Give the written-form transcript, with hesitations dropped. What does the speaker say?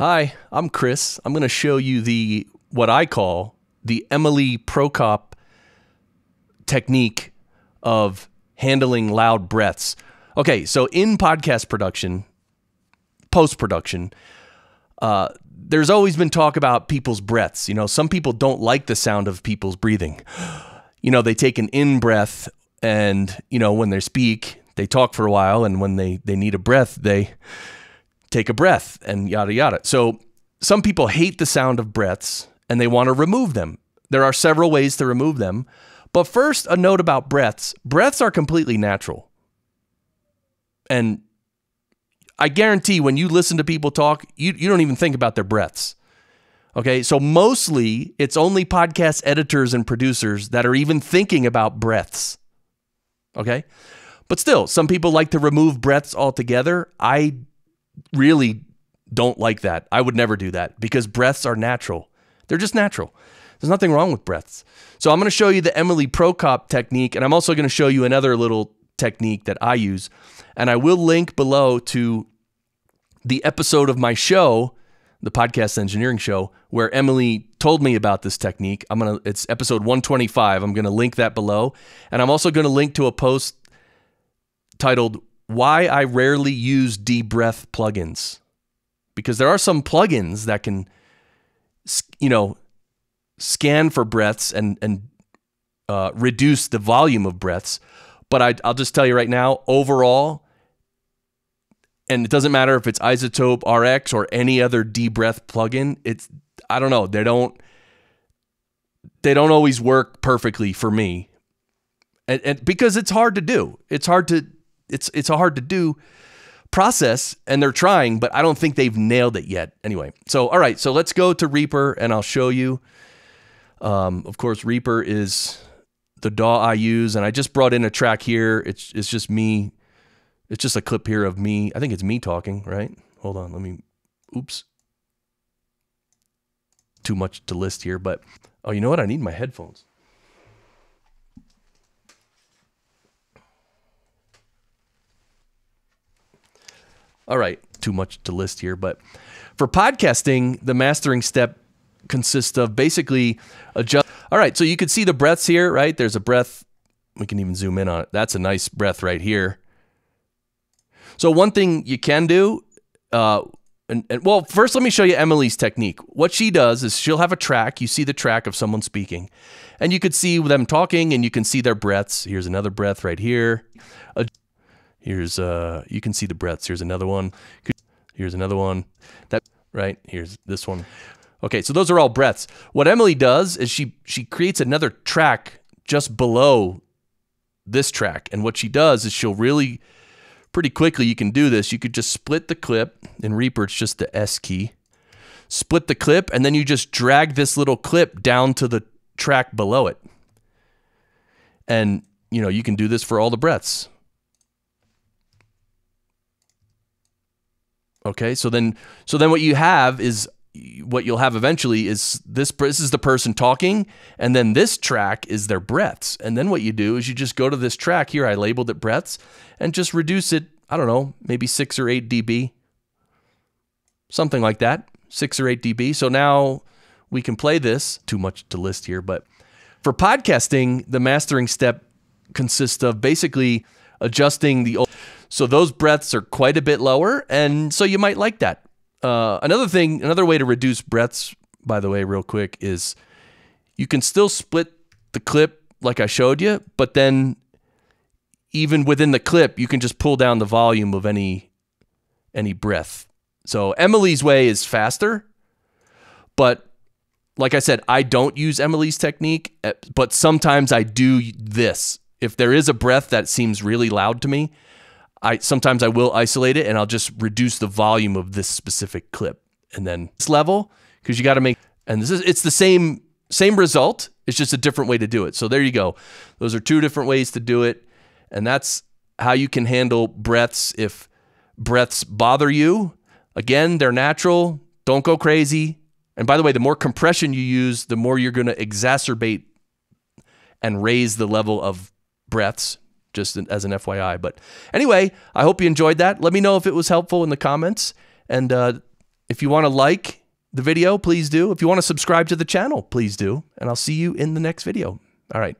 Hi, I'm Chris. I'm going to show you what I call the Emily Prokop technique of handling loud breaths. Okay, so in podcast production, post-production, there's always been talk about people's breaths. You know, some people don't like the sound of people's breathing. You know, they take an in-breath and, you know, when they speak, they talk for a while, and when they need a breath, they take a breath and yada, yada. So some people hate the sound of breaths and they want to remove them. There are several ways to remove them. But first, a note about breaths. Breaths are completely natural. And I guarantee when you listen to people talk, you don't even think about their breaths. Okay, so mostly it's only podcast editors and producers that are even thinking about breaths. Okay, but still, some people like to remove breaths altogether. I really don't like that. I would never do that because breaths are natural. They're just natural. There's nothing wrong with breaths. So I'm going to show you the Emily Prokop technique, and I'm also going to show you another little technique that I use. And I will link below to the episode of my show, the Podcast Engineering Show, where Emily told me about this technique. It's episode 125. I'm going to link that below. And I'm also going to link to a post titled Why I Rarely Use Deep Breath Plugins. Because there are some plugins that can, you know, scan for breaths and reduce the volume of breaths. But I'll just tell you right now, overall, and it doesn't matter if it's Isotope RX or any other deep breath plugin, I don't know, they don't always work perfectly for me. And because it's hard to do. It's a hard to do process, and they're trying, but I don't think they've nailed it yet. Anyway, so all right, so let's go to Reaper and I'll show you. Of course, Reaper is the DAW I use, and I just brought in a track here. It's just me. It's just a clip here of me. I think it's me talking, right? Hold on, oops. Too much to list here, but oh, you know what? I need my headphones. All right, too much to list here, but for podcasting, the mastering step consists of basically adjust. All right, so you can see the breaths here, right? There's a breath. We can even zoom in on it. That's a nice breath right here. So one thing you can do, well, first let me show you Emily's technique. What she does is she'll have a track. You see the track of someone speaking, and you could see them talking, and you can see their breaths. Here's another breath right here. Here's you can see the breaths. Here's another one. Here's another one. That right. Here's this one. Okay, so those are all breaths. What Emily does is she creates another track just below this track, and what she does is she'll really pretty quickly. You can do this. You could just split the clip. In Reaper, it's just the S key. Split the clip, and then you just drag this little clip down to the track below it. And you know you can do this for all the breaths. Okay, so then what you have is, what you'll have eventually is this is the person talking, and then this track is their breaths. And then what you do is you just go to this track here, I labeled it breaths, and just reduce it, I don't know, maybe 6 or 8 dB. Something like that, 6 or 8 dB. So now we can play this. Too much to list here, but for podcasting, the mastering step consists of basically adjusting so those breaths are quite a bit lower, and so you might like that. Another way to reduce breaths, by the way, real quick, is you can still split the clip like I showed you, but then even within the clip, you can just pull down the volume of any breath. So Emily's way is faster, but like I said, I don't use Emily's technique, but sometimes I do this. If there is a breath that seems really loud to me, sometimes I will isolate it, and I'll just reduce the volume of this specific clip. And then this level, because you got to make, and it's the same result. It's just a different way to do it. So there you go. Those are 2 different ways to do it. And that's how you can handle breaths if breaths bother you. Again, they're natural. Don't go crazy. And by the way, the more compression you use, the more you're going to exacerbate and raise the level of breaths. Just as an FYI. But anyway, I hope you enjoyed that. Let me know if it was helpful in the comments. And If you want to like the video, please do. If you want to subscribe to the channel, please do. And I'll see you in the next video. All right.